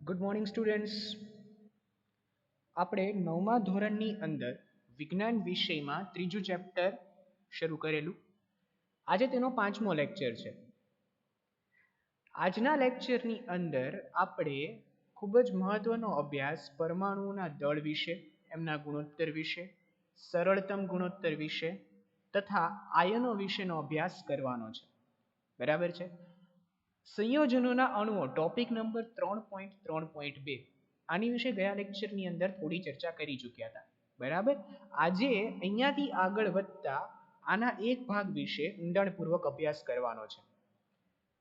Good morning students. આપણે નવમા ધોરણની અંદર વિજ્ઞાન વિષયમાં ત્રીજું ચેપ્ટર શરૂ કરેલું. આજે તેનો 5મો લેક્ચર છે. આજના લેક્ચરની અંદર આપણે ખૂબ જ મહત્વનો અભ્યાસ પરમાણુઓના દળ વિશે, એમના ગુણોત્તર વિશે, સરળતમ ગુણોત્તર વિશે તથા આયનો વિશેનો અભ્યાસ કરવાનો છે. બરાબર છે. સંયોજનોના અણુઓ ટોપિક નંબર 3.3.2 આની વિશે ગયા લેક્ચરની અંદર થોડી ચર્ચા કરી ચૂક્યા હતા. બરાબર. આજે અહીંયાથી આગળ વધતા આના એક ભાગ વિશે ઊંડાણપૂર્વક અભ્યાસ કરવાનો છે.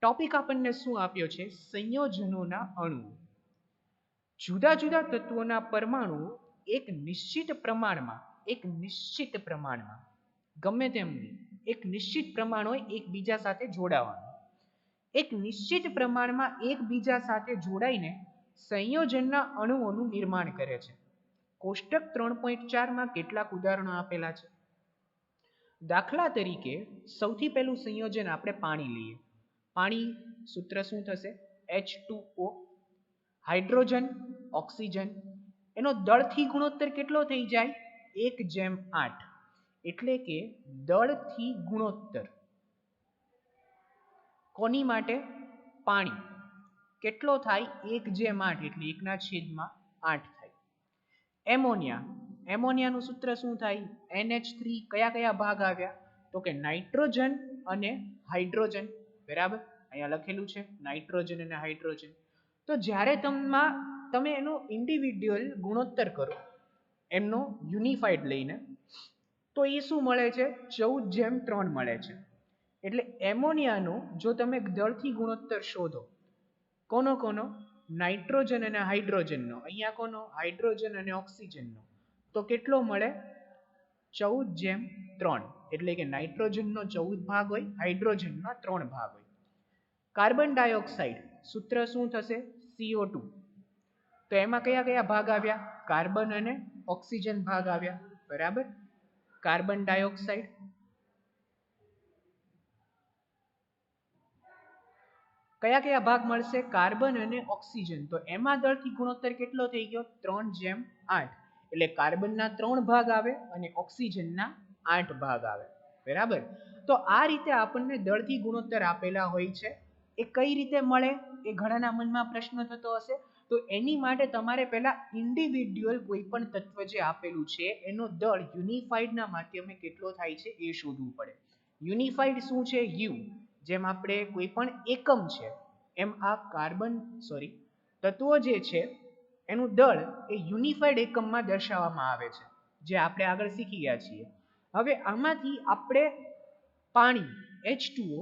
ટોપિક આપણને શું આપ્યો છે? સંયોજનોના અણુઓ. જુદા જુદા તત્વોના પરમાણુઓ એક નિશ્ચિત પ્રમાણમાં ગમે તેમની એક નિશ્ચિત પ્રમાણ હોય એકબીજા સાથે જોડાવાનું, એક નિશ્ચિત પ્રમાણમાં એકબીજા સાથે જોડાઈને સંયોજનના અણુઓનું નિર્માણ કરે છે. કોષ્ટક 3.4માં કેટલાક ઉદાહરણો આપેલા છે. દાખલા તરીકે સૌથી પહેલું સંયોજન આપણે પાણી લઈએ. પાણી સૂત્ર શું થશે? H2O. હાઇડ્રોજન, ઓક્સિજન, એનો દળથી ગુણોત્તર કેટલો થઈ જાય? 1:8. એટલે કે દળથી ગુણોત્તર કોની માટે? પાણી. કેટલો થાય? 1:8 એટલે 1/8 થાય. એમોનિયાનું સૂત્ર શું થાય? NH3. કયા ભાગ આવ્યા? તો કે નાઇટ્રોજન અને હાઇડ્રોજન. બરાબર, અહીંયા લખેલું છે નાઇટ્રોજન અને હાઇડ્રોજન. તો જ્યારે તમે એનો ઇન્ડિવિડ્યુઅલ ગુણોત્તર કરો એમનો યુનિફાઈડ લઈને, તો એ શું મળે છે? 14:3 મળે છે. એટલે એમોનિયાનો જો તમે દળથી ગુણોત્તર શોધો, કોનો? નાઇટ્રોજન અને હાઇડ્રોજનનો. અહીંયા કોનો? હાઇડ્રોજન અને ઓક્સિજનનો. તો કેટલો મળે? 14:3. એટલે કે નાઇટ્રોજનનો 14 ભાગ હોય, હાઇડ્રોજનના 3 ભાગ હોય. કાર્બન ડાયોક્સાઇડ સૂત્ર શું થશે? CO2. તો એમાં કયા ભાગ આવ્યા? કાર્બન અને ઓક્સિજન ભાગ આવ્યા. બરાબર. કાર્બન ડાયોક્સાઇડ કયા ભાગ મળશે? કાર્બન અને ઓક્સિજન. તો એમાં દળથી ગુણોત્તર કેટલો થઈ ગયો? 3:8. એટલે કાર્બનના 3 ભાગ આવે અને ઓક્સિજનના 8 ભાગ આવે. બરાબર. તો આ રીતે આપણને દળથી ગુણોત્તર આપેલા હોય છે. એ કઈ રીતે મળે? એ ઘણાના મનમાં પ્રશ્ન થતો હશે. તો એની માટે તમારે પહેલા ઇન્ડિવિડ્યુઅલ કોઈ પણ તત્વ જે આપેલું છે એનો દળ યુનિફાઈડના માધ્યમે કેટલો થાય છે એ શોધવું પડે. યુનિફાઈડ શું છે? યુ. જેમ આપણે કોઈ પણ એકમ છે એમ આ તત્વો જે છે એનું દળ એ યુનિફાઈડ એકમમાં દર્શાવવામાં આવે છે, જે આપણે આગળ શીખી ગયા છીએ. હવે આમાંથી આપણે પાણી H2O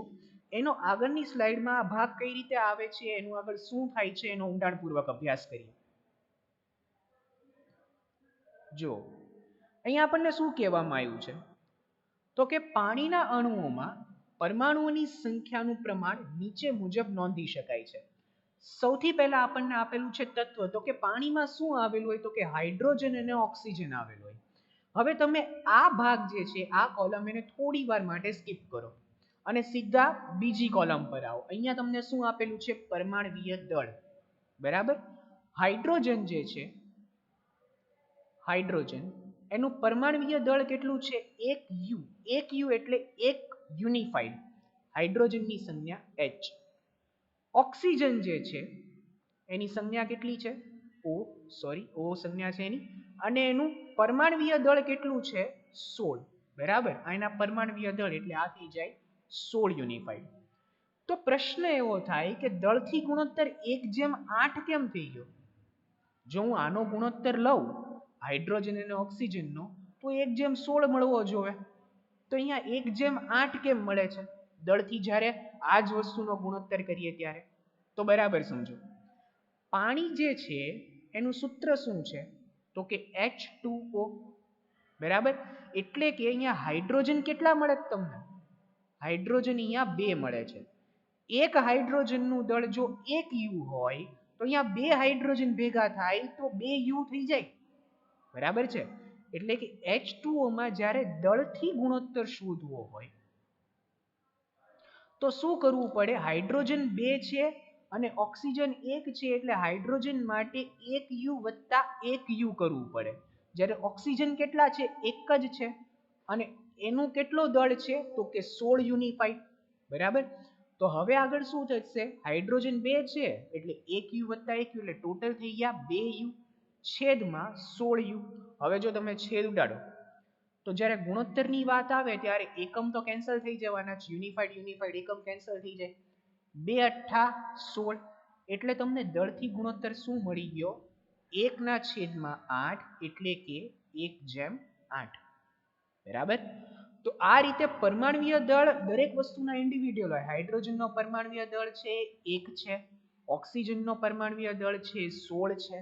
એનો આગળની સ્લાઇડમાં આ ભાગ કઈ રીતે આવે છે, એનું આગળ શું થાય છે, એનો ઊંડાણપૂર્વક અભ્યાસ કરીએ. જો અહીંયા આપણને શું કહેવામાં આવ્યું છે? તો કે પાણીના અણુઓમાં પરમાણુઓની સંખ્યાનું પ્રમાણ નીચે મુજબ નોંધી શકાય છે. સૌથી પહેલા આપણને આપેલું છે તત્વ. તો કે પાણીમાં શું આવેલું હોય? તો કે હાઇડ્રોજન અને ઓક્સિજન આવેલું હોય. હવે તમે આ ભાગ જે છે, આ કોલમ એને થોડી વાર માટે સ્કીપ કરો અને સીધા બીજી કોલમ પર આવો. અહીંયા તમને શું આપેલું છે? પરમાણવીય દળ. બરાબર. હાઇડ્રોજન જે છે, હાઇડ્રોજન એનું પરમાણવીય દળ કેટલું છે? 1U. 1U એટલે એક યુનિફાઈડ. હાઇડ્રોજનની સંજ્ઞા H. ઓક્સિજન જે છે એની સંજ્ઞા કેટલી છે? O સંજ્ઞા છે એની. અને એનું પરમાણવીય દળ કેટલું છે? 16. બરાબર. એના પરમાણવીય દળ એટલે આ થઈ જાય 16 યુનિફાઈડ. તો પ્રશ્ન એવો થાય કે દળથી ગુણોત્તર 1:8 કેમ થઈ ગયો? જો હું આનો ગુણોત્તર લઉં હાઇડ્રોજન અને ઓક્સિજનનો, તો 1:16 મળવો જોઈએ. તો અહીંયા 1:8 કેમ મળે છે દળથી, જ્યારે આ જ વસ્તુનો ગુણોત્તર કરીએ ત્યારે? તો બરાબર સમજો. પાણી જે છે એનું સૂત્ર શું છે? તો કે H2O. બરાબર. એટલે કે અહીંયા હાઇડ્રોજન કેટલા મળે તમને? હાઇડ્રોજન અહીંયા 2 મળે છે. એક હાઇડ્રોજનનું દળ જો 1U હોય તો અહીંયા 2 હાઇડ્રોજન ભેગા થાય તો 2U થઈ જાય. બરાબર છે. એટલે કે H2O માં જ્યારે દળથી ગુણોત્તર શોધવો હોય તો શું કરવું પડે? હાઇડ્રોજન 2 છે અને ઓક્સિજન એક છે એટલે હાઇડ્રોજન માટે એક યુ વત્તા એક યુ કરવું પડે. જ્યારે ઓક્સિજન કેટલા છે? એક જ છે. અને એનું કેટલો દળ છે? તો કે 16 યુનિફાઈડ. બરાબર. તો હવે આગળ શું થશે? હાઇડ્રોજન 2 છે એટલે એક યુ વત્તા એક યુ એટલે ટોટલ થઈ ગયા 2 યુ છેદમાં 16 યુ. હવે જો તમે છેદ ઉડાડો તો જ્યારે ગુણોત્તરની વાત આવે ત્યારે એકમ તો કેન્સલ થઈ જવાના છે. યુનિફાઈડ યુનિફાઈડ એકમ કેન્સલ થઈ જાય. 2 અઠ્ઠા 16 એટલે તમને દળથી ગુણોત્તર શું મળી ગયો? 1/8 એટલે કે 1/8. બરાબર. તો આ રીતે પરમાણ્વીય દળ દરેક વસ્તુના ઇન્ડિવિડ્યુઅલ હોય. હાઇડ્રોજનનો પરમાણ્વીય દળ છે 1 છે, ઓક્સિજનનો પરમાણ્વીય દળ છે 16 છે.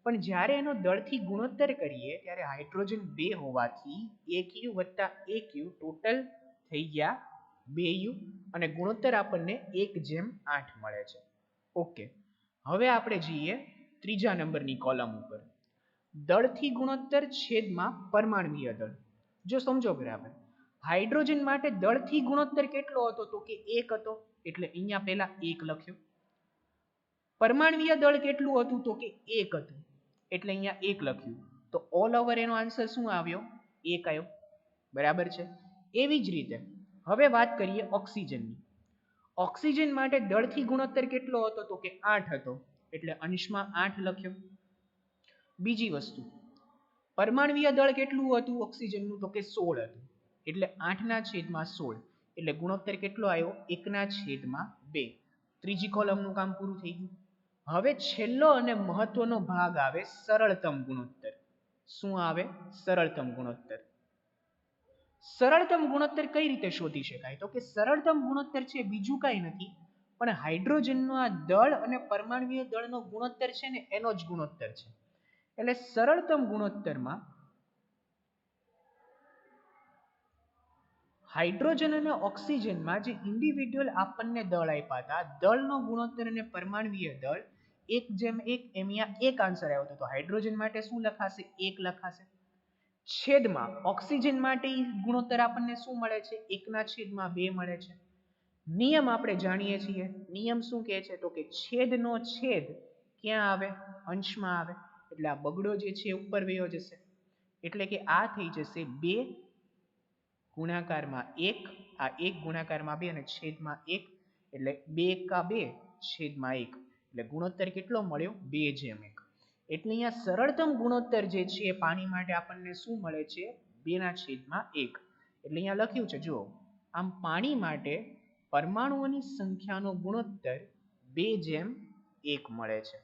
પણ જ્યારે એનો દળથી ગુણોત્તર કરીએ ત્યારે હાઇડ્રોજન 2 હોવાથી 1u વત્તા 1u ટોટલ થઈ ગયા 2u અને ગુણોત્તર આપણને 1/8 મળે છે. ઓકે. હવે આપણે જઈએ ત્રીજા નંબરની કોલમ ઉપર. દળથી ગુણોત્તર છેદમાં પરમાણ્વીય દળ. જો સમજો બરાબર, હાઇડ્રોજન માટે દળથી ગુણોત્તર કેટલો હતો? તો કે 1 હતો એટલે અહીંયા પહેલા 1 લખ્યો. પરમાણ્વીય દળ કેટલું હતું? તો કે 1 હતું એટલે અહીંયા 1 લખ્યું. તો ઓલ ઓવર એનો આન્સર શું આવ્યો? 1 આવ્યો. બરાબર છે. એવી જ રીતે હવે વાત કરીએ ઓક્સિજનની. ઓક્સિજન માટે દળથી ગુણોત્તર કેટલો હતો? તો કે 8 હતો એટલે અંશમાં 8 લખ્યો. બીજી વસ્તુ, પરમાણ્વીય દળ કેટલું હતું ઓક્સિજનનું? તો કે 16 હતું એટલે 8/16 એટલે ગુણોત્તર કેટલો આવ્યો? 1/2. ત્રીજી કોલમનું કામ પૂરું થઈ ગયું. હવે છેલ્લો અને મહત્વનો ભાગ આવે સરળતમ ગુણોત્તર. શું આવે? સરળતમ ગુણોત્તર. સરળતમ ગુણોત્તર કઈ રીતે શોધી શકાય? તો કે સરળતમ ગુણોત્તર છે બીજું કાંઈ નથી પણ હાઇડ્રોજનનો આ દળ અને પરમાણ્વીય દળનો ગુણોત્તર છે ને એનો જ ગુણોત્તર છે. એટલે સરળતમ ગુણોત્તરમાં હાઇડ્રોજન અને ઓક્સિજનમાં જે ઇન્ડિવિડ્યુઅલ આપણને દળ આપ્યા હતા, દળનો ગુણોત્તર અને પરમાણ્વીય દળ 1/1 એમ અહીંયા એક આન્સર આવ્યો હતો. તો હાઇડ્રોજન માટે શું લખાશે? 1 લખાશે. છેદમાં ઓક્સિજન માટે ગુણોત્તર આપણને શું મળે છે? 1/2 મળે છે. નિયમ આપણે જાણીએ છીએ. નિયમ શું કહે છે? તો કે છેદનો છેદ ક્યાં આવે? અંશમાં આવે. એટલે આ બગડો જે છે ઉપર વયો જશે એટલે કે આ થઈ જશે 2 ગુણાકારમાં 1, આ 1 ગુણાકારમાં 2 અને છેદમાં 1 એટલે 2 છેદમાં 1 એટલે ગુણોત્તર કેટલો મળ્યો? 2/1. એટલે અહીંયા સરળતમ ગુણોત્તર જે છે પાણી માટે આપણને શું મળે છે? 2/1. એટલે અહીંયા લખ્યું છે જુઓ, આમ પાણી માટે પરમાણુઓની સંખ્યાનો ગુણોત્તર 2/1 મળે છે.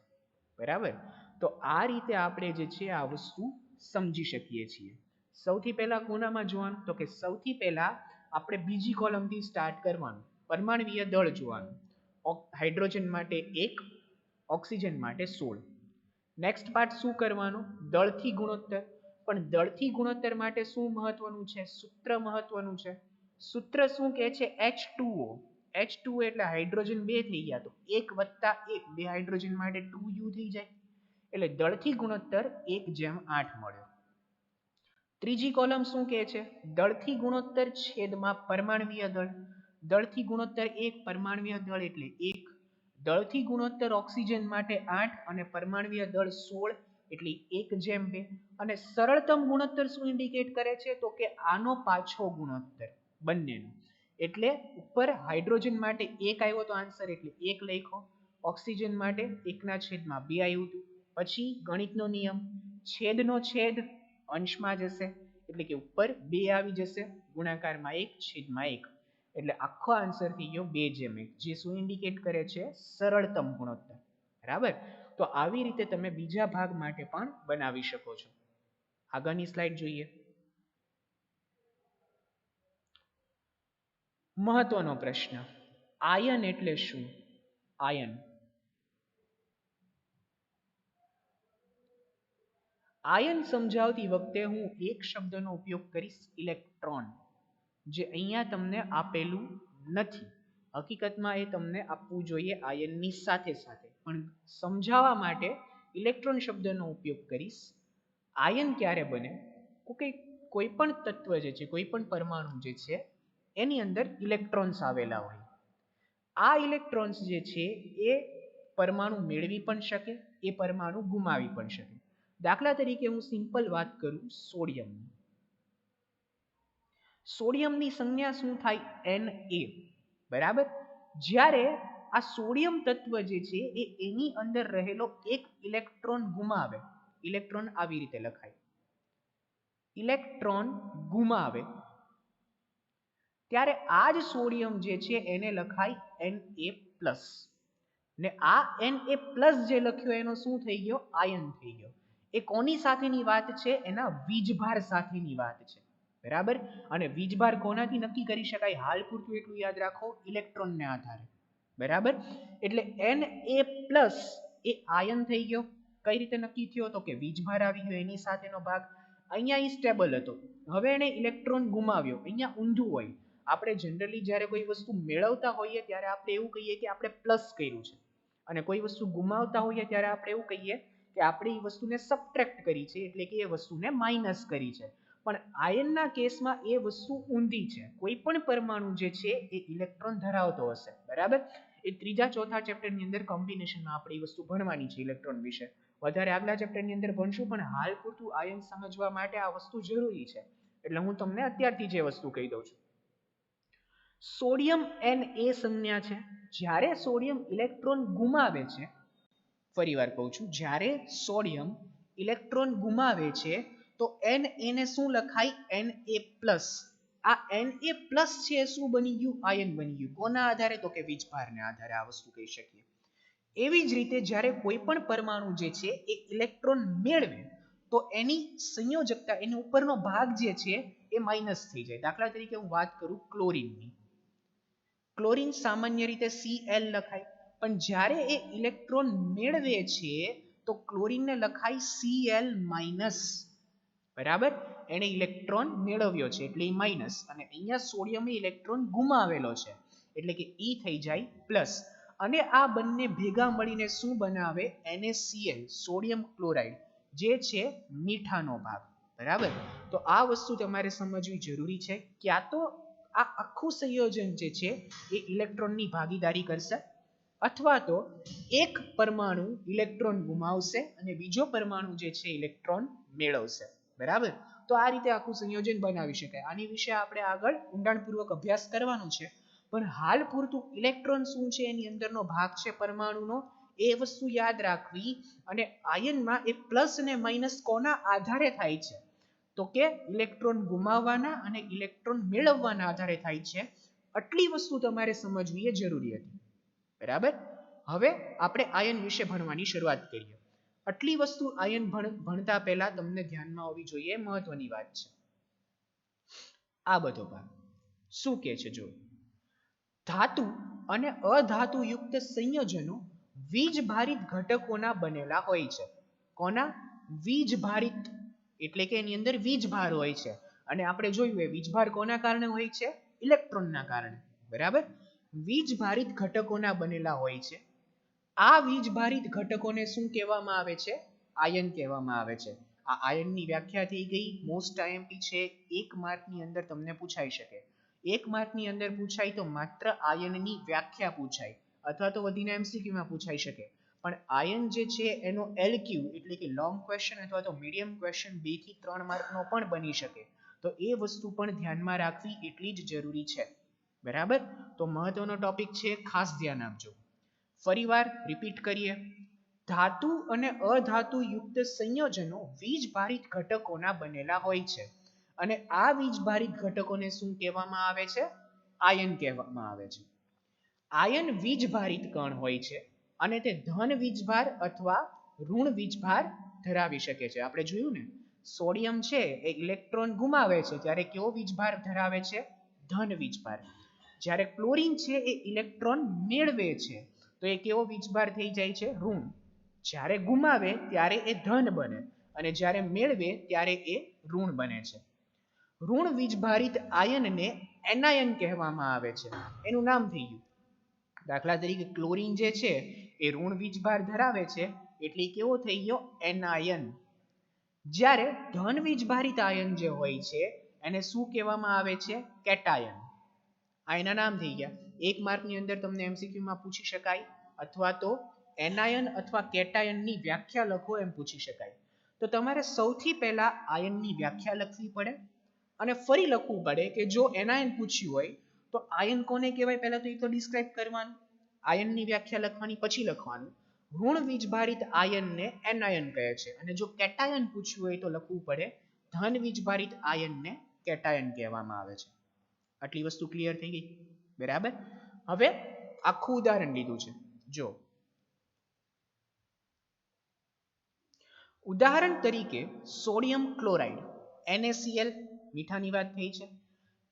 બરાબર. તો આ રીતે આપણે જે છે આ વસ્તુ સમજી શકીએ છીએ. સૌથી પહેલા કોનામાં જોવાનું? તો કે સૌથી પહેલા આપણે બીજી કોલમથી સ્ટાર્ટ કરવાનું. પરમાણ્વીય દળ જોવાનું. હાઇડ્રોજન માટે 1, ઓક્સિજન માટે 16. નેક્સ્ટ પાર્ટ શું કરવાનું? દળથી ગુણોત્તર. પણ દળથી ગુણોત્તર માટે શું મહત્વનું છે? સૂત્ર મહત્વનું છે. સૂત્ર શું કહે છે? H2O. H2O એટલે હાઇડ્રોજન 2 થઈ ગયા તો 1 વત્તા 1 2 હાઇડ્રોજન માટે 2U થઈ જાય એટલે દળથી ગુણોત્તર 1/8 મળ્યો. ત્રીજી કોલમ શું કહે છે? દળથી ગુણોત્તર છેદમાં પરમાણ્વીય દળ. દળથી ગુણોત્તર 1, પરમાણ્વીય દળ એટલે 1. દળથી ગુણોત્તર ઓક્સિજન માટે 8 અને પરમાણ્વીય દળ 16 એટલે 1/2. અને સરળતમ ગુણોત્તર શું ઇન્ડિકેટ કરે છે? તો કે આનો પાછો ગુણોત્તર બંનેનો. એટલે ઉપર હાઇડ્રોજન માટે 1 આવ્યો તો આન્સર એટલે 1 લખ્યો. ઓક્સિજન માટે 1/2 આવ્યું હતું. પછી ગણિતનો નિયમ, છેદનો છેદ અંશમાં જશે એટલે કે ઉપર 2 આવી જશે ગુણાકારમાં 1 છેદમાં 1 એટલે આખો આન્સર થઈ ગયો 2/1 જે શું ઇન્ડિકેટ કરે છે? સરળતમ ગુણોત્તર. બરાબર. તો આવી રીતે તમે બીજા ભાગ માટે પણ બનાવી શકો છો. આગળની સ્લાઇડ જોઈએ. મહત્વનો પ્રશ્ન, આયન એટલે શું? આયન. આયન સમજાવતી વખતે હું એક શબ્દનો ઉપયોગ કરીશ, ઇલેક્ટ્રોન, જે અહીંયા તમને આપેલું નથી. હકીકતમાં એ તમને આપવું જોઈએ આયનની સાથે સાથે, પણ સમજાવવા માટે ઇલેક્ટ્રોન શબ્દનો ઉપયોગ કરીશ. આયન ક્યારે બને? કોઈ પણ તત્વ જે છે, કોઈ પણ પરમાણુ જે છે એની અંદર ઇલેક્ટ્રોન્સ આવેલા હોય. આ ઇલેક્ટ્રોન્સ જે છે એ પરમાણુ મેળવી પણ શકે, એ પરમાણુ ગુમાવી પણ શકે. દાખલા તરીકે હું સિમ્પલ વાત કરું સોડિયમની. સોડિયમની સંજ્ઞા શું થાય? Na. બરાબર. જ્યારે આ સોડિયમ તત્વ જે છે એ એની અંદર રહેલો એક ઇલેક્ટ્રોન ગુમાવે, ઇલેક્ટ્રોન આવી રીતે લખાય, ઇલેક્ટ્રોન ગુમાવે, ત્યારે આ જ સોડિયમ જે છે એને લખાય Na+. ને આ Na+ જે લખ્યો એનો શું થઈ ગયો? આયન થઈ ગયો. એ કોની સાથેની વાત છે? એના વીજભાર સાથેની વાત છે. બરાબર. અને વીજભાર કોનાથી નક્કી કરી શકાય? હાલ પૂરતું એટલું યાદ રાખો, ઇલેક્ટ્રોનને આધારે. બરાબર. એટલે Na+ એ આયન થઈ ગયો. કઈ રીતે નક્કી થયો? તો કે વીજભાર આવી ગયો એની સાથેનો ભાગ. અહીંયા ઈ સ્ટેબલ હતો, હવે એને ઇલેક્ટ્રોન ગુમાવ્યો. અહીંયા ઊંધું હોય. આપણે જનરલી જ્યારે કોઈ વસ્તુ મેળવતા હોઈએ ત્યારે આપણે એવું કહીએ કે આપણે પ્લસ કર્યું છે, અને કોઈ વસ્તુ ગુમાવતા હોઈએ ત્યારે આપણે એવું કહીએ કે આપણે એ વસ્તુને સબટ્રેક્ટ કરી છે, એટલે કે એ વસ્તુને માઇનસ કરી છે. પણ આયનના કેસમાં એ વસ્તુ ઊંધી છે. કોઈ પણ પરમાણુ જે છે એ ઇલેક્ટ્રોન ધરાવતો હશે. બરાબર. એ ત્રીજા ચોથા ચેપ્ટરની અંદર કોમ્બિનેશનમાં આપણે એ વસ્તુ ભણવાની છે ઇલેક્ટ્રોન વિશે. વધારે આગલા ચેપ્ટરની અંદર ભણશું, પણ હાલ પૂરતું આયન સમજવા માટે આ વસ્તુ જરૂરી છે. એટલે હું તમને અત્યારથી જે વસ્તુ કહી દઉં છું. સોડિયમ Na સંજ્ઞા છે. જ્યારે સોડિયમ ઇલેક્ટ્રોન ગુમાવે છે, ફરીવાર કહું છું, જ્યારે સોડિયમ ઇલેક્ટ્રોન ગુમાવે છે તો Na ને શું લખાય? Na+. આ Na+ છે શું બની ગયું? આયન બની ગયું. કોના આધારે? તો કે વીજભારને આધારે આ વસ્તુ કહી શકીએ. એવી જ રીતે જ્યારે કોઈ પણ પરમાણુ જે છે એ ઇલેક્ટ્રોન મેળવે તો એની સંયોજકતા, એની ઉપરનો ભાગ જે છે એ માઇનસ થઈ જાય. દાખલા તરીકે હું વાત કરું ક્લોરીનની. ક્લોરીન સામાન્ય રીતે Cl લખાય, પણ જ્યારે એ ઇલેક્ટ્રોન મેળવે છે તો ક્લોરીનને લખાય Cl-. બરાબર. એને ઇલેક્ટ્રોન મેળવ્યો છે એટલે માઇનસ, અને અહીંયા સોડિયમે ઇલેક્ટ્રોન ગુમાવેલો છે એટલે કે ઈ થઈ જાય પ્લસ. અને આ બંને ભેગા મળીને શું બનાવે? NaCl, સોડિયમ ક્લોરાઇડ, જે છે મીઠાનો ભાગ. બરાબર. તો આ વસ્તુ તમારે સમજવી જરૂરી છે. ક્યાં તો આ આખું સંયોજન જે છે એ ઇલેક્ટ્રોનની ભાગીદારી કરશે, અથવા તો એક પરમાણુ ઇલેક્ટ્રોન ગુમાવશે અને બીજો પરમાણુ જે છે ઇલેક્ટ્રોન મેળવશે. બરાબર. તો આ રીતે આખું સંયોજન બનાવી શકાય. આની વિશે આપણે આગળ ઊંડાણપૂર્વક અભ્યાસ કરવાનો છે, પણ હાલ પૂરતું ઇલેક્ટ્રોન શું છે, એની અંદરનો ભાગ છે પરમાણુનો, એ વસ્તુ યાદ રાખવી. અને આયનમાં એ પ્લસ અને માઇનસ કોના આધારે થાય છે? તો કે ઇલેક્ટ્રોન ગુમાવવાના અને ઇલેક્ટ્રોન મેળવવાના આધારે થાય છે. આટલી વસ્તુ તમારે સમજવી એ જરૂરી હતી. બરાબર. હવે આપણે આયન વિશે ભણવાની શરૂઆત કરીએ. આટલી વસ્તુ આયન ભણતા પહેલા તમને ધ્યાનમાં હોવી જોઈએ મહત્વની વાત છે. આ બધો ભાગ શું કહે છે? જો ધાતુ અને અધાતુ યુક્ત સંયોજનો વીજભારિત ઘટકોના બનેલા હોય છે. કોના? વીજભારિત, એટલે કે એની અંદર વીજભાર હોય છે. અને આપણે જોયું એ વીજભાર કોના કારણે હોય છે? ઇલેક્ટ્રોનના કારણે. બરાબર. વીજભારિત ઘટકોના બનેલા હોય છે. આ વીજભારિત ઘટકોને શું કહેવામાં આવે છે? આયન કહેવામાં આવે છે. આ આયનની વ્યાખ્યા થઈ ગઈ. મોસ્ટ આઈએમપી છે, 1 માર્કની અંદર તમને પૂછાઈ શકે. 1 માર્કની અંદર પૂછાય તો માત્ર આયનની વ્યાખ્યા પૂછાય, અથવા તો વધીને એમસીક્યુમાં પૂછાઈ શકે. પણ આયન જે છે એનો LQ એટલે કે લોંગ ક્વેશ્ચન અથવા તો મીડિયમ ક્વેશ્ચન 2 થી 3 માર્કનો પણ બની શકે. તો એ વસ્તુ પણ ધ્યાનમાં રાખવી એટલી જ જરૂરી છે. બરાબર. તો મહત્વનો ટોપિક છે, ખાસ ધ્યાન આપજો. ફરીવાર રિપીટ કરીએ. ધાતુ અને અધાતુ યુક્ત સંયોજનો વીજભારિત ઘટકોના બનેલા હોય છે. અને આ વીજભારિત ઘટકોને શું કહેવામાં આવે છે? આયન કહેવામાં આવે છે. આયન વીજભારિત કણ હોય છે અને તે ધન વીજભાર અથવા ઋણ વીજભાર ધરાવી શકે છે. આપણે જોયું ને, સોડિયમ છે એ ઇલેક્ટ્રોન ગુમાવે છે ત્યારે કેવો વીજભાર ધરાવે છે? ધન વીજભાર. જ્યારે ક્લોરીન છે એ ઇલેક્ટ્રોન મેળવે છે તો એ કેવો વીજભાર થઈ જાય છે? ઋણ. જ્યારે ગુમાવે ત્યારે એ ધન બને, અને જ્યારે મેળવે ત્યારે એ ઋણ બને છે. ઋણ વીજભારિત આયનને એનાયન કહેવામાં આવે છે. એનું નામ થઈ ગયું. દાખલા તરીકે ક્લોરીન જે છે એ ઋણ વીજભાર ધરાવે છે એટલે કેવો થઈ ગયો? એનાયન. જ્યારે ધન વીજભારિત આયન જે હોય છે એને શું કહેવામાં આવે છે? કેટાયન. આ એના નામ થઈ ગયા. 1 માર્કની અંદર તમને એમસીક્યુમાં પૂછી શકાય, અથવા તો એનાયન અથવા કેટાયનની વ્યાખ્યા લખો એમ પૂછી શકાય. તો તમારે સૌથી પહેલા આયનની વ્યાખ્યા લખવી પડે અને ફરી લખવું પડે કે જો એનાયન પૂછ્યું હોય તો આયન કોને કહેવાય, પહેલા તો એ તો ડિસ્ક્રાઇબ કરવાનું. આયનની વ્યાખ્યા લખવાની, પછી લખવાનું ઋણ વીજભારિત આયનને એનાયન કહે છે. અને જો કેટાયન પૂછ્યું હોય તો લખવું પડે ધન વીજભારિત આયનને કેટાયન કહેવામાં આવે છે. આટલી વસ્તુ ક્લિયર થઈ ગઈ, બરાબર. હવે આખું ઉદાહરણ લીધું છે. જો ઉદાહરણ તરીકે સોડિયમ ક્લોરાઇડ NaCl, મીઠાની વાત થઈ છે,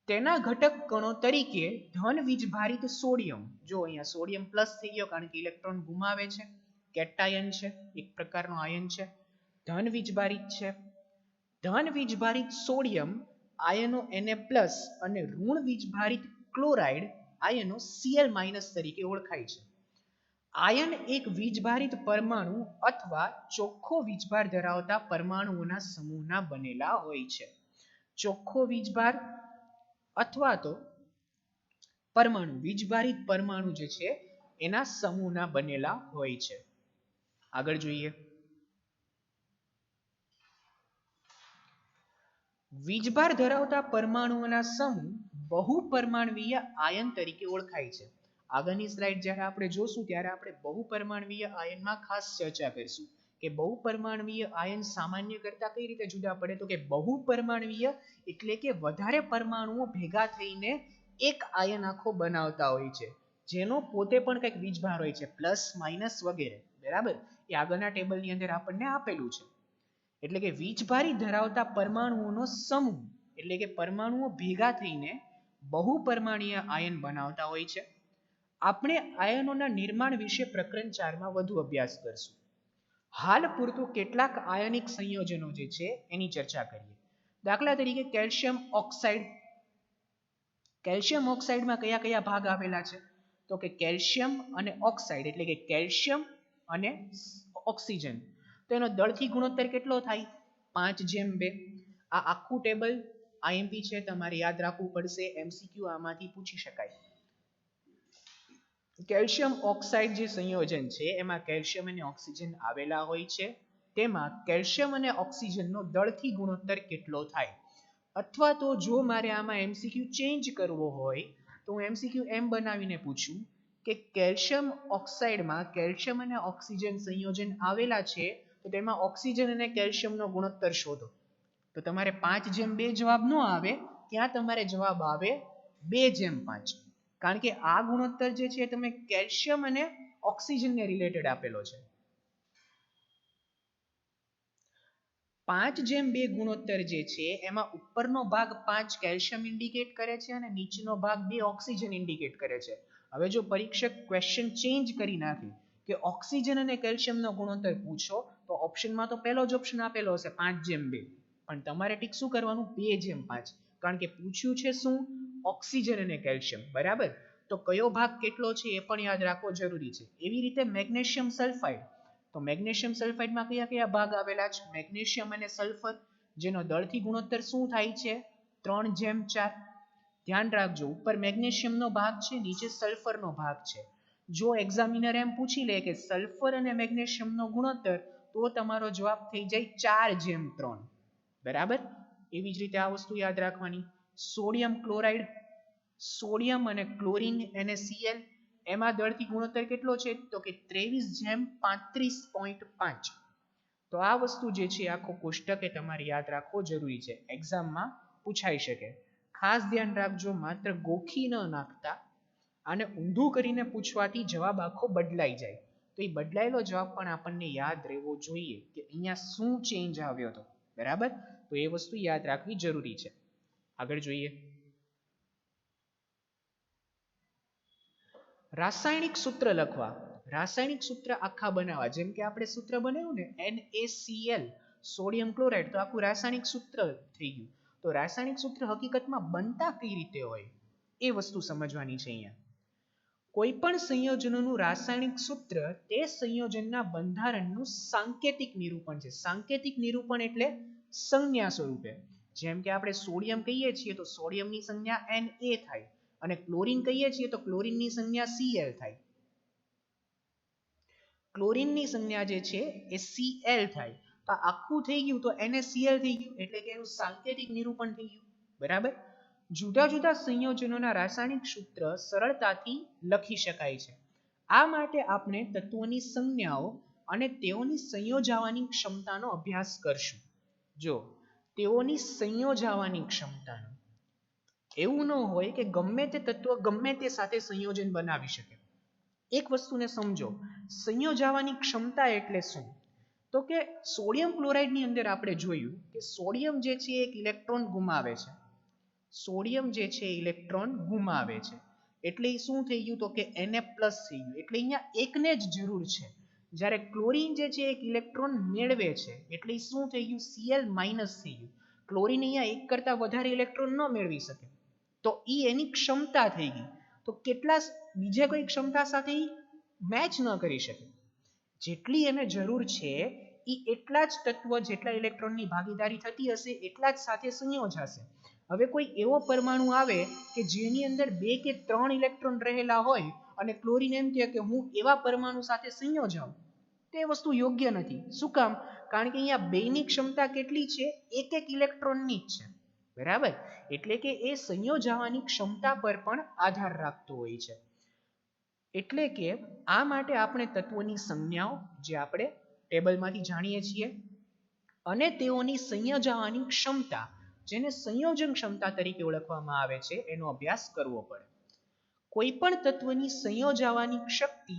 તેના ઘટક કણો તરીકે ધન વીજભારિત સોડિયમ, જો અહીંયા સોડિયમ પ્લસ થઈ ગયો કારણ કે ઇલેક્ટ્રોન ગુમાવે છે, કેટાયન છે, એક પ્રકારનો આયન છે, ધન વીજભારિત છે. ધન વીજભારિત સોડિયમ આયનો Na+ અને ઋણ વીજભારિત ક્લોરાઇડ આયનો Cl- તરીકે ઓળખાય છે. આયન એક વીજભારિત પરમાણુ અથવા ચોખ્ખો વીજભાર ધરાવતા પરમાણુઓના સમૂહના બનેલા હોય છે. ચોખ્ખો વીજભાર અથવા તો પરમાણુ, વીજભારિત પરમાણુ જે છે એના સમૂહના બનેલા હોય છે. આગળ જોઈએ. વીજભાર ધરાવતા પરમાણુઓના સમૂહ બહુપરમાણવીય આયન તરીકે ઓળખાય છે. આગળની સ્લાઇડ જ્યારે આપણે જોશું ત્યારે આપણે બહુપરમાણવીય આયનમાં ખાસ ચર્ચા કરીશું કે બહુપરમાણવીય આયન સામાન્ય કરતા કઈ રીતે જુદા પડે. તો કે બહુપરમાણવીય એટલે કે વધારે પરમાણુઓ ભેગા થઈને એક આયન આખો બનાવતા હોય છે, જેનો પોતે પણ કંઈક વીજભાર હોય છે, પ્લસ માઇનસ વગેરે, બરાબર. એ આગળના ટેબલની અંદર આપણને આપેલું છે. એટલે કે વીજભારી ધરાવતા પરમાણુઓનો સમૂહ એટલે કે પરમાણુઓ ભેગા થઈને બહુપરમાણીય આયન બનાવતા હોય છે. આપણે આયનોના નિર્માણ વિશે પ્રકરણ 4 માં વધુ અભ્યાસ કરશું. હાલ પૂરતું કેટલાક આયનિક સંયોજનો જે છે એની ચર્ચા કરીએ. દાખલા તરીકે કેલ્શિયમ ઓક્સાઇડ. કેલ્શિયમ ઓક્સાઇડમાં કયા કયા ભાગ આવેલા છે? તો કે કેલ્શિયમ અને ઓક્સાઇડ એટલે કે કેલ્શિયમ અને ઓક્સિજન. તો એનો દળથી ગુણોત્તર કેટલો થાય? 5:2. આ આખું ટેબલ IMP છે, તમારે યાદ રાખવું પડશે, MCQ આમાંથી પૂછી શકાય. કેલ્શિયમ ઓક્સાઇડ જે સંયોજન છે એમાં કેલ્શિયમ અને ઓક્સિજન આવેલા હોય છે. તેમાં કેલ્શિયમ અને ઓક્સિજનનો દળથી ગુણોત્તર કેટલો થાય? અથવા તો જો મારે આમાં MCQ ચેન્જ કરવો હોય તો હું MCQ એમ બનાવીને પૂછું કે કેલ્શિયમ ઓક્સાઇડમાં કેલ્શિયમ અને ઓક્સિજન સંયોજન આવેલા છે, તો તેમાં ઓક્સિજન અને કેલ્શિયમનો ગુણોત્તર શોધો. તો તમારે 5:2 જવાબ ન આવે, ત્યાં તમારે જવાબ આવે 2:5. કારણ કે આ ગુણોત્તર જે છે તમે કેલ્શિયમ અને ઓક્સિજનને રિલેટેડ આપેલો છે. 5:2 ગુણોત્તર જે છે એમાં ઉપરનો ભાગ 5 કેલ્શિયમ ઇન્ડિકેટ કરે છે અને નીચેનો ભાગ 2 ઓક્સિજન ઇન્ડિકેટ કરે છે. હવે જો પરીક્ષક ક્વેશ્ચન ચેન્જ કરી નાખે કે ઓક્સિજન અને કેલ્શિયમનો ગુણોત્તર પૂછો તો ઓપ્શનમાં તો પહેલો જ ઓપ્શન આપેલો હશે 5:2, પણ તમારે ટીક શું કરવાનું? 2:5, કારણ કે પૂછ્યું છે શું? ઓક્સિજન અને કેલ્શિયમ, બરાબર. તો કયો ભાગ કેટલો છે એ પણ યાદ રાખવો જરૂરી છે. એવી રીતે મેગ્નેશિયમ સલ્ફાઇડ. તો મેગ્નેશિયમ સલ્ફાઇડમાં કયા કયા ભાગ આવેલા છે? મેગ્નેશિયમ અને સલ્ફર, જેનો દળથી ગુણોત્તર શું થાય છે? 3:4. ધ્યાન રાખજો, ઉપર મેગ્નેશિયમનો ભાગ છે, નીચે સલ્ફરનો ભાગ છે. જો એક્ઝામિનર એમ પૂછી લે કે સલ્ફર અને મેગ્નેશિયમનો ગુણોત્તર, તો તમારો જવાબ થઈ જાય 4:3, બરાબર. એવી જ રીતે આ વસ્તુ યાદ રાખવાની. સોડિયમ ક્લોરાઇડ, સોડિયમ અને ક્લોરીન NaCl, એમાં દળથી ગુણોત્તર કેટલો છે? તો કે 23:35.5. તો આ વસ્તુ જે છે આખો કોષ્ટક એ તમારે યાદ રાખવો જરૂરી છે, એક્ઝામમાં પૂછાઈ શકે. ખાસ ધ્યાન રાખજો, માત્ર ગોખી ન નાખતા, આને ઊંધું કરીને પૂછવાથી જવાબ આખો બદલાઈ જાય. તો એ બદલાયેલો જવાબ પણ આપણને યાદ રહેવો જોઈએ કે અહીંયા શું ચેન્જ આવ્યો હતો, બરાબર. તો એ વસ્તુ યાદ રાખવી જરૂરી છે. આગળ જોઈએ. રાસાયણિક સૂત્ર લખવા. રાસાયણિક સૂત્ર આખા બનાવવા. જેમ કે આપણે સૂત્ર બનાવ્યું ને NaCl, સોડિયમ ક્લોરાઇડ, તો આખું રાસાયણિક સૂત્ર થઈ ગયું. તો રાસાયણિક સૂત્ર હકીકતમાં બનતા કઈ રીતે હોય એ વસ્તુ સમજવાની છે અહીંયા. કોઈ પણ સંયોજનોનું રાસાયણિક સૂત્ર તે સંયોજનના બંધારણનું સાંકેતિક નિરૂપણ છે. સાંકેતિક નિરૂપણ એટલે સંજ્ઞા સ્વરૂપે. જેમ કે આપણે સોડિયમ કહીએ છીએ તો સોડિયમની સંજ્ઞા Na થાય, અને ક્લોરીન કહીએ છીએ તો ક્લોરીનની સંજ્ઞા Cl થાય. ક્લોરીનની સંજ્ઞા જે છે એ Cl થાય, તો આખું થઈ ગયું તો NaCl થઈ ગયું, એટલે કે એનું સાંકેતિક નિરૂપણ થઈ ગયું. બરાબર. જુદા જુદા સંયોજનોના રાસાયણિક સૂત્ર સરળતાથી લખી શકાય છે. આ માટે આપણે તત્વોની સંજ્ઞાઓ અને તેઓની સંયોજાવાની ક્ષમતાનો અભ્યાસ કરશું. જો તેઓની સંયોજાવાની ક્ષમતાનો, એવું ન હોય કે ગમે તે તત્વ ગમે તે સાથે સંયોજન બનાવી શકે. એક વસ્તુને સમજો, સંયોજાવાની ક્ષમતા એટલે શું? તો કે સોડિયમ ક્લોરાઇડની અંદર આપણે જોયું કે સોડિયમ જે છે એક ઇલેક્ટ્રોન ગુમાવે છે. સોડિયમ જે છે ઇલેક્ટ્રોન ગુમાવે છે, એટલે શું થઈ ગયું? તો કે Na+ થઈ ગયું, એટલે અહીંયા એકને જ જરૂર છે. જ્યારે ક્લોરીન જે છે એક ઇલેક્ટ્રોન મેળવે છે, એટલે શું થઈ ગયું? Cl- થઈ ગયું. ક્લોરીન અહીંયા એક કરતા વધારે ઇલેક્ટ્રોન ન મેળવી શકે, તો એની ક્ષમતા થઈ ગઈ. તો કેટલા બીજા કોઈ ક્ષમતા સાથે મેચ ન કરી શકે. જેટલી એને જરૂર છે એ એટલા જ તત્વ જેટલા ઇલેક્ટ્રોનની ભાગીદારી થતી હશે એટલા જ સાથે સંયોજાશે. હવે કોઈ એવો પરમાણુ આવે કે જેની અંદર 2 કે 3 ઇલેક્ટ્રોન રહેલા હોય અને ક્લોરીન એમ કહે કે હું એવા પરમાણુ સાથે સંયોજાઉં, તે વસ્તુ યોગ્ય નથી. શું કામ? કારણ કે અહીંયા બેની ક્ષમતા કેટલી છે? એક ઇલેક્ટ્રોનની જ છે. બરાબર. એટલે કે એ સંયોજાવાની ક્ષમતા પર પણ આધાર રાખતો હોય છે. એટલે કે આ માટે આપણે તત્વોની સંજ્ઞાઓ જે આપણે ટેબલમાંથી જાણીએ છીએ અને તેઓની સંયોજાવાની ક્ષમતા, જેને સંયોજન ક્ષમતા તરીકે ઓળખવામાં આવે છે, એનો અભ્યાસ કરવો પડે. કોઈ પણ તત્વની સંયોજાવાની શક્તિ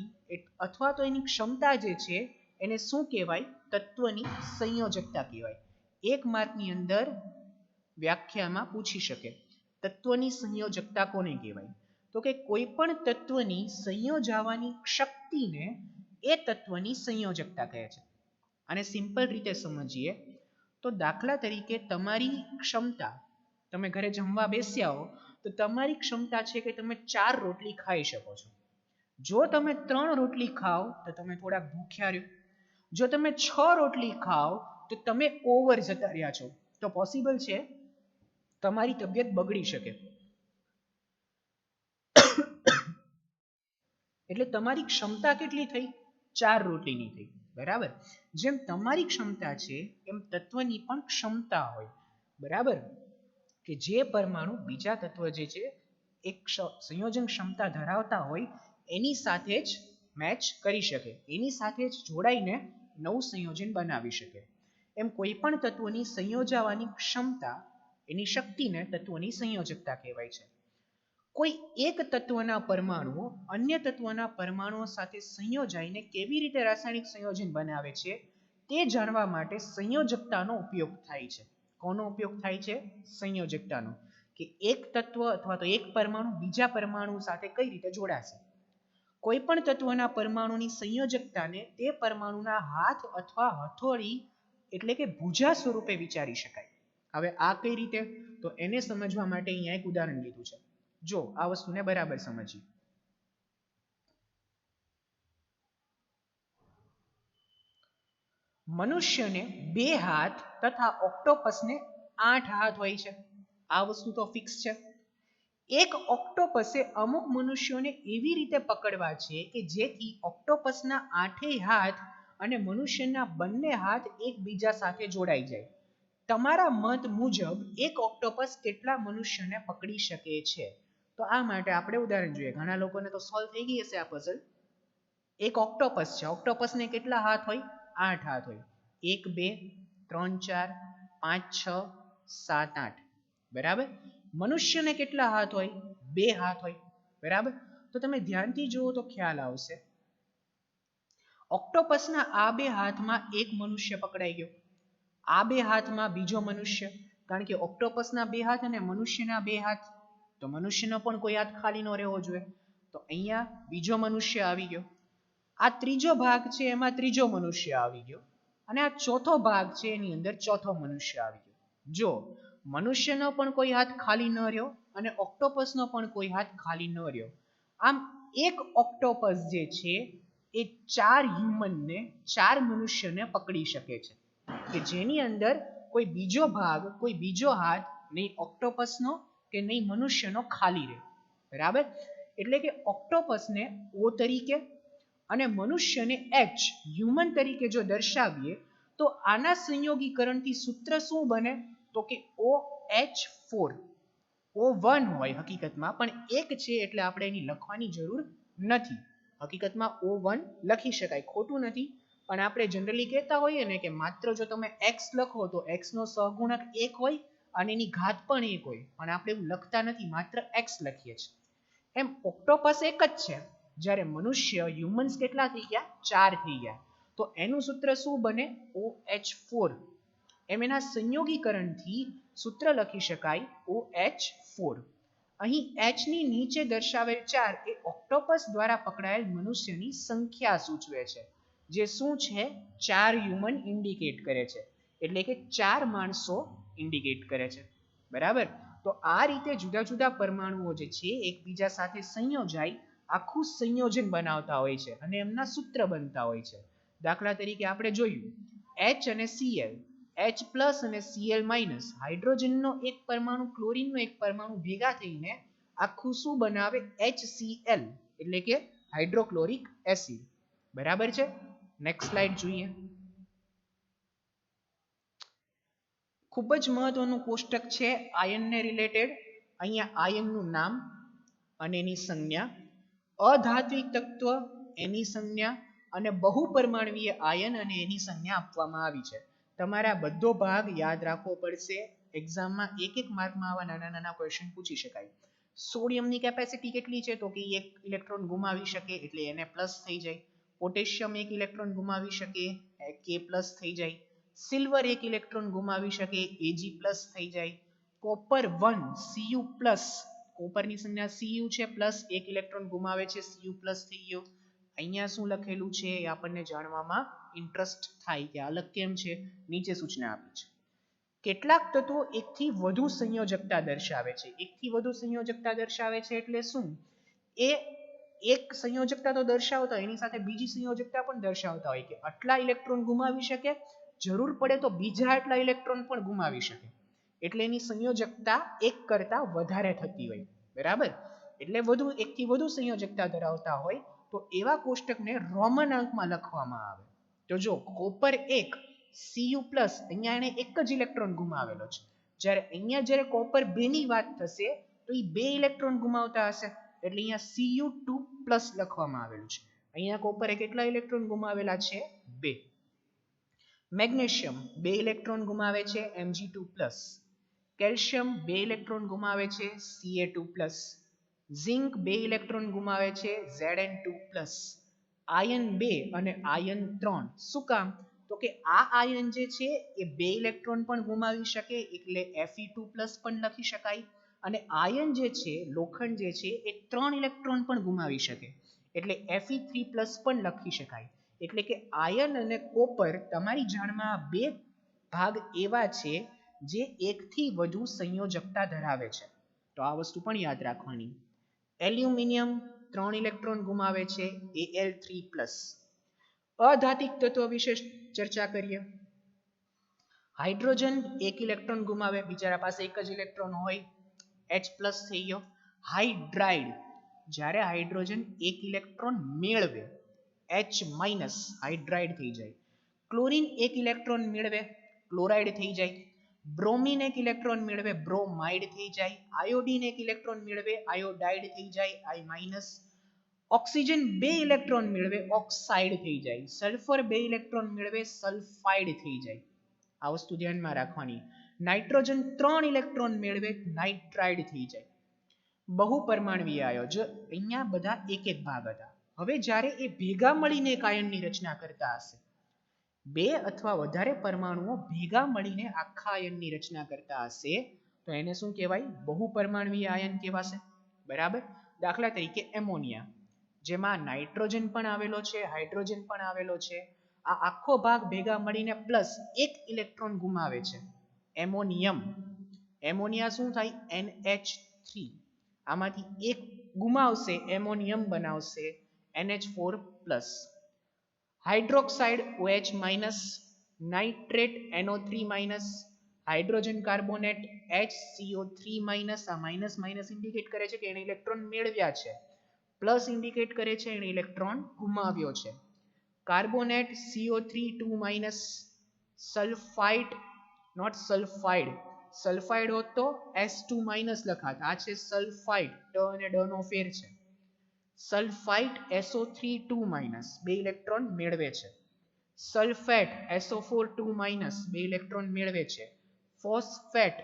અથવા તો એની ક્ષમતા જે છે એને શું કહેવાય? તત્વની સંયોજકતા કહેવાય. 1 માર્કની અંદર વ્યાખ્યામાં પૂછી શકે તત્વની સંયોજકતા કોને કહેવાય? તો કે કોઈ પણ તત્વની સંયોજાવાની શક્તિને એ તત્વની સંયોજકતા કહે છે. અને સિમ્પલ રીતે સમજીએ તો દાખલા તરીકે તમારી ક્ષમતા, તમે ઘરે જમવા બેસ્યા હો તો તમારી ક્ષમતા છે કે તમે 4 રોટલી ખાઈ શકો છો. જો તમે 3 રોટલી ખાઓ તો તમે થોડાક ભૂખ્યા રહ્યો. જો તમે 6 રોટલી ખાઓ તો તમે ઓવર જતા રહ્યા છો. તો પોસિબલ છે તમારી તબિયત બગડી શકે. એટલે તમારી ક્ષમતા કેટલી થઈ? 4 રોટલીની થઈ. બરાબર. જેમ તમારી ક્ષમતા છે એમ તત્વની પણ ક્ષમતા હોય. બરાબર. કે જે પરમાણુ બીજા તત્વ જે છે એક સંયોજન ક્ષમતા ધરાવતા હોય એની સાથે જ મેચ કરી શકે, એની સાથે જ જોડાઈને નવું સંયોજન બનાવી શકે. એમ કોઈ પણ તત્વની સંયોજાવાની ક્ષમતા, એની શક્તિને તત્વની સંયોજકતા કહેવાય છે. કોઈ એક તત્વના પરમાણુઓ અન્ય તત્વના પરમાણુઓ સાથે સંયોજાઈને કેવી રીતે રાસાયણિક સંયોજન બનાવે છે તે જાણવા માટે સંયોજકતાનો ઉપયોગ થાય છે. કોનો ઉપયોગ થાય છે? સંયોજકતાનો. કે એક તત્વ અથવા તો એક પરમાણુ બીજા પરમાણુ સાથે કઈ રીતે જોડાશે. કોઈ પણ તત્વના પરમાણુની સંયોજકતાને તે પરમાણુના હાથ અથવા હથોડી એટલે કે ભુજા સ્વરૂપે વિચારી શકાય. હવે આ કઈ રીતે? તો એને સમજવા માટે અહીંયા એક ઉદાહરણ લીધું છે. જો આ વસ્તુને બરાબર સમજીએ. મનુષ્યને 2 હાથ તથા ઓક્ટોપસને 8 હાથ હોય છે. આ વસ્તુ તો ફિક્સ છે. એક ઓક્ટોપસે અમુક મનુષ્યોને એવી રીતે પકડવા છે કે જેથી ઓક્ટોપસના 8 હાથ અને મનુષ્યના બંને હાથ એકબીજા સાથે જોડાઈ જાય. તમારા મત મુજબ એક ઓક્ટોપસ કેટલા મનુષ્યને પકડી શકે છે? તો આ માટે આપણે ઉદાહરણ જોઈએ. ઘણા લોકોને તો સોલ્વ થઈ ગઈ હશે આ પઝલ. એક ઓક્ટોપસ છે. ઓક્ટોપસને કેટલા હાથ હોય? 8 હાથ હોય. 1 2 3 4 5 6 7 8. બરાબર. મનુષ્યને કેટલા હાથ હોય? 2 હાથ હોય. બરાબર. તો તમે ધ્યાનથી જુઓ તો ખ્યાલ આવશે. ઓક્ટોપસના આ 2 હાથમાં એક મનુષ્ય પકડાઈ ગયો, આ 2 હાથમાં બીજો મનુષ્ય. કારણ કે ઓક્ટોપસના 2 હાથ અને મનુષ્યના 2 હાથ, તો મનુષ્યનો પણ કોઈ હાથ ખાલી ન રહેવો જોઈએ. તો અહીંયા બીજો મનુષ્ય આવી ગયો. આ ત્રીજો ભાગ છે એમાં ત્રીજો મનુષ્ય આવી ગયો અને આ ચોથો ભાગ છે એની અંદર ચોથો મનુષ્ય આવી ગયો. જો મનુષ્યનો પણ કોઈ હાથ ખાલી ન રહ્યો અને ઓક્ટોપસનો પણ કોઈ હાથ ખાલી ન રહ્યો. આમ એક ઓક્ટોપસ જે છે એ 4 હ્યુમનને 4 મનુષ્યને પકડી શકે છે કે જેની અંદર કોઈ બીજો ભાગ, કોઈ બીજો હાથ નહીં ઓક્ટોપસનો કે નહીં મનુષ્યનો ખાલી રહે. બરાબર. એટલે કે ઓક્ટોપસને O તરીકે અને મનુષ્યને H હ્યુમન તરીકે જો દર્શાવીએ તો આના સંયોગીકરણથી સૂત્ર શું બને? તો કે OH4. O1 હોય હકીકતમાં, પણ એક છે એટલે આપણે એની લખવાની જરૂર નથી. હકીકતમાં O1 લખી શકાય, ખોટું નથી, પણ આપણે જનરલી કહેતા હોઈએ ને કે માત્ર જો તમે x લખો તો x નો સહગુણક 1 હોય અને એની ઘાત પણ 1 હોય, પણ આપણે એવું લખતા નથી, માત્ર x લખીએ છીએ. એમ ઓક્ટોપસ એક જ છે, જ્યારે મનુષ્ય હ્યુમન્સ કેટલા થઈ ગયા? 4 થઈ ગયા. તો એનું સૂત્ર શું બને? OH4. એમ એના સંયોગીકરણથી સૂત્ર લખી શકાય OH4. અહીં H ની નીચે દર્શાવેલ 4 એ ઓક્ટોપસ દ્વારા પકડાયેલ મનુષ્યની સંખ્યા સૂચવે છે, જે શું છે? 4 હ્યુમન ઇન્ડિકેટ કરે છે, એટલે કે 4 માણસો ઇન્ડિકેટ કરે છે. બરાબર? તો આ રીતે જુદા જુદા પરમાણુઓ જે છે એકબીજા સાથે સંયોજાઈ આખું સંયોજન બનાવતા હોય છે અને એમના સૂત્ર બનતા હોય છે. દાખલા તરીકે આપણે જોયું H અને Cl, H પ્લસ અને Cl માઇનસ, હાઇડ્રોજનનો એક પરમાણુ ક્લોરીનનો એક પરમાણુ ભેગા થઈને આખું શું બનાવે? HCl, એટલે કે હાઇડ્રોક્લોરિક એસિડ. બરાબર છે? નેક્સ્ટ સ્લાઇડ જોઈએ. ખૂબ જ મહત્વનું કોષ્ટક છે આયનને રિલેટેડ. અહીંયા આયનનું નામ અને એની સંજ્ઞા, અધાત્વિક તત્વ એની સંજ્ઞા અને બહુપરમાણવીય આયન અને એની સંજ્ઞા આપવામાં આવી છે. તમારે આ બધો ભાગ યાદ રાખવો પડશે. એક્ઝામમાં એક માર્કમાં આવા નાના નાના ક્વેશ્ચન પૂછી શકાય. સોડિયમની કેપેસિટી કેટલી છે? તો કે 1 ઇલેક્ટ્રોન ગુમાવી શકે એટલે એને પ્લસ થઈ જાય. પોટેશિયમ 1 ઇલેક્ટ્રોન ગુમાવી શકે, K પ્લસ થઈ જાય. સિલ્વર 1 ઇલેક્ટ્રોન ગુમાવી શકે, Ag પ્લસ થઈ જાય. કોપર 1 Cu પ્લસ, કોપરની સંજ્ઞા Cu છે, પ્લસ 1 ઇલેક્ટ્રોન ગુમાવે છે, Cu પ્લસ થઈ ગયો. અહીંયા શું લખેલું છે એ આપણને જાણવામાં ઇન્ટરેસ્ટ થાય કે અલગ કેમ છે, નીચે સૂચના આપી છે. કેટલાક તત્વો એકથી વધુ સંયોજકતા દર્શાવે છે. એકથી વધુ સંયોજકતા દર્શાવે છે એટલે શું? એ એક સંયોજકતા તો દર્શાવતા હોય, એની સાથે બીજી સંયોજકતા પણ દર્શાવતા હોય કે આટલા ઇલેક્ટ્રોન ગુમાવી શકે, જરૂર પડે તો બીજા આટલા ઇલેક્ટ્રોન પણ ગુમાવી શકે. એટલે એની સંયોજકતા એક કરતા વધારે થતી હોય. બરાબર? એટલે એકથી વધુ સંયોજકતા ધરાવતા હોય તો એવા કોષ્ટકને રોમન અંકમાં લખવામાં આવે. તો જો કોપર 1 Cu પ્લસ, અહીંયા એને એક જ ઇલેક્ટ્રોન ગુમાવેલો છે, જ્યારે અહીંયા જ્યારે કોપર 2 ની વાત થશે તો એ 2 ઇલેક્ટ્રોન ગુમાવતા હશે, એટલે અહીંયા Cu2 પ્લસ લખવામાં આવેલું છે. અહીંયા કોપરે કેટલા ઇલેક્ટ્રોન ગુમાવેલા છે? 2. મેગ્નેશિયમ 2 ઇલેક્ટ્રોન ગુમાવે છે, Mg2+. કેલ્શિયમ 2 ઇલેક્ટ્રોન ગુમાવે છે, Ca2+. ઝિંક 2 ઇલેક્ટ્રોન ગુમાવે છે, Zn2+. આયન 2 અને આયન 3. શું કામ? તો કે આ આયન જે છે એ 2 ઇલેક્ટ્રોન પણ ગુમાવી શકે એટલે Fe2+ પણ લખી શકાય, અને આયન જે છે, લોખંડ જે છે એ 3 ઇલેક્ટ્રોન પણ ગુમાવી શકે એટલે Fe3+ પણ લખી શકાય. એટલે કે આયન અને કોપર તમારી જાણમાં 2 ભાગ એવા છે જે એકથી વધુ સંયોજકતા ધરાવે છે. તો આ વસ્તુ પણ યાદ રાખવાની. એલ્યુમિનિયમ 3 ઇલેક્ટ્રોન ગુમાવે છે, Al3+. અધાતિક તત્વ વિશે ચર્ચા કરીએ. હાઇડ્રોજન 1 ઇલેક્ટ્રોન ગુમાવે, બિચારા પાસે એક જ ઇલેક્ટ્રોન હોય, H+ થઈ ગયો. હાઇડ્રાઇડ, જ્યારે હાઇડ્રોજન 1 ઇલેક્ટ્રોન મેળવે, H- હાઇડ્રાઇડ થઈ જાય. ક્લોરીન 1 ઇલેક્ટ્રોન મેળવે, ક્લોરાઇડ થઈ જાય. બ્રોમિન 1 ઇલેક્ટ્રોન મેળવે, બ્રોમાઇડ થઈ જાય. આયોડીન 1 ઇલેક્ટ્રોન મેળવે, આયોડાઇડ થઈ જાય, I-. ઓક્સિજન 2 ઇલેક્ટ્રોન મેળવે, ઓક્સાઇડ થઈ જાય. સલ્ફર 2 ઇલેક્ટ્રોન મેળવે, સલ્ફાઇડ થઈ જાય. આ વસ્તુ ધ્યાનમાં રાખવાની. નાઇટ્રોજન 3 ઇલેક્ટ્રોન મેળવે, નાઇટ્રાઇડ થઈ જાય. બહુપરમાણવીય આયન, જો અહીંયા બધા એક એક ભાગ હતા, હવે જ્યારે એ ભેગા મળીને એક આયનની રચના કરતા હશે, 2 અથવા વધારે પરમાણુઓ ભેગા મળીને આખા આયનની રચના કરતા હશે તો એને શું કહેવાય? બહુપરમાણવીય આયન કહેવાશે. બરાબર? દાખલા તરીકે એમોનિયા, જેમાં નાઇટ્રોજન પણ આવેલો છે, હાઇડ્રોજન પણ આવેલો છે. આ આખો ભાગ ભેગા મળીને પ્લસ 1 ઇલેક્ટ્રોન ગુમાવે છે, એમોનિયમ. એમોનિયા શું થાય? NH3. આમાંથી એક ગુમાવશે, એમોનિયમ બનાવશે, NH4+. Hydroxide OH-, nitrate NO3-, hydrogen carbonate HCO3-. આ માઇનસ માઇનસ ઇન્ડિકેટ કરે છે કે એને ઇલેક્ટ્રોન મેળવ્યા છે. પ્લસ ઇન્ડિકેટ કરે છે એણે ઇલેક્ટ્રોન ગુમાવ્યો છે. Carbonate CO3 2 sulphide not sulphide, sulphide હોત તો S2 લખાત, આ છે સલ્ફાઇડ, ટ અને ડ નો ફેર છે. સલ્ફાઇડ SO3 2 બે ઇલેક્ટ્રોન મેળવે છે. સલ્ફેટ SO4 2 બે ઇલેક્ટ્રોન મેળવે છે. ફોસ્ફેટ,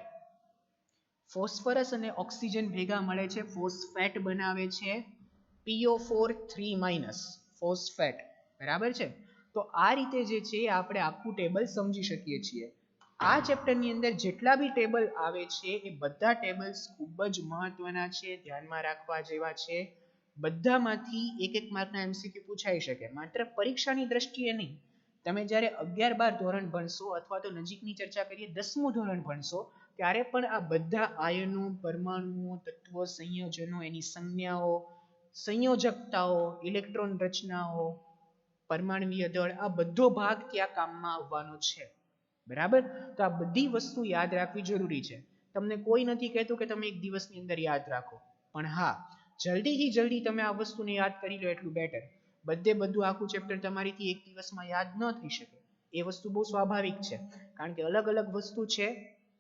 ફોસ્ફરસ અને ઓક્સિજન ભેગા મળે છે, ફોસ્ફેટ બનાવે છે PO4 3 ફોસ્ફેટ. બરાબર છે. તો આ રીતે જે છે આપણે આખું ટેબલ સમજી શકીએ છીએ. આ ચેપ્ટરની અંદર જેટલા બી ટેબલ આવે છે એ બધા ટેબલ્સ ખૂબ જ મહત્વના છે, ધ્યાનમાં રાખવા જેવા છે. બધામાંથી એક એક માર્કના MCQ પૂછાઈ શકે, માત્ર પરીક્ષાની દ્રષ્ટિએ નહીં. તમે જ્યારે 11-12 ધોરણ ભણશો અથવા તો નજીકની ચર્ચા કરીએ 10મું ધોરણ ભણશો ત્યારે પણ આ બધા આયનો, પરમાણુઓ, તત્વો, સંયોજનો, એની સંજ્ઞાઓ, સંયોજકતાઓ, ઇલેક્ટ્રોન રચનાઓ, પરમાણ્વીય દળ, આ બધો ભાગ ત્યાં કામમાં આવવાનો છે. બરાબર. તો આ બધી વસ્તુ યાદ રાખવી જરૂરી છે. તમને કોઈ નથી કહેતું કે તમે એક દિવસની અંદર યાદ રાખો, પણ હા, જલ્દીથી જલ્દી તમે આ વસ્તુને યાદ કરી લો એટલું બેટર. બધું આખું ચેપ્ટર તમારીથી એક દિવસમાં યાદ ન થઈ શકે, એ વસ્તુ બહુ સ્વાભાવિક છે, કારણ કે અલગ અલગ વસ્તુ છે,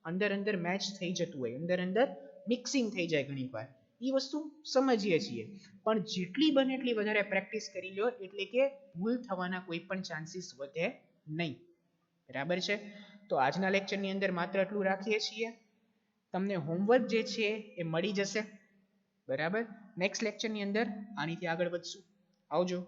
અંદર મેચ થઈ જતું હોય, અંદર મિક્સિંગ થઈ જાય ઘણી વાર, એ વસ્તુ સમજીએ છીએ. પણ જેટલી બને એટલી વધારે પ્રેક્ટિસ કરી લો, એટલે કે ભૂલ થવાના કોઈ પણ ચાન્સીસ વધે નહીં. બરાબર છે. તો આજના લેક્ચરની અંદર માત્ર એટલું રાખીએ છીએ. તમને હોમવર્ક જે છે એ મળી જશે. બરાબર. નેક્સ્ટ લેક્ચરની અંદર આનીથી આગળ વધશું. આવજો.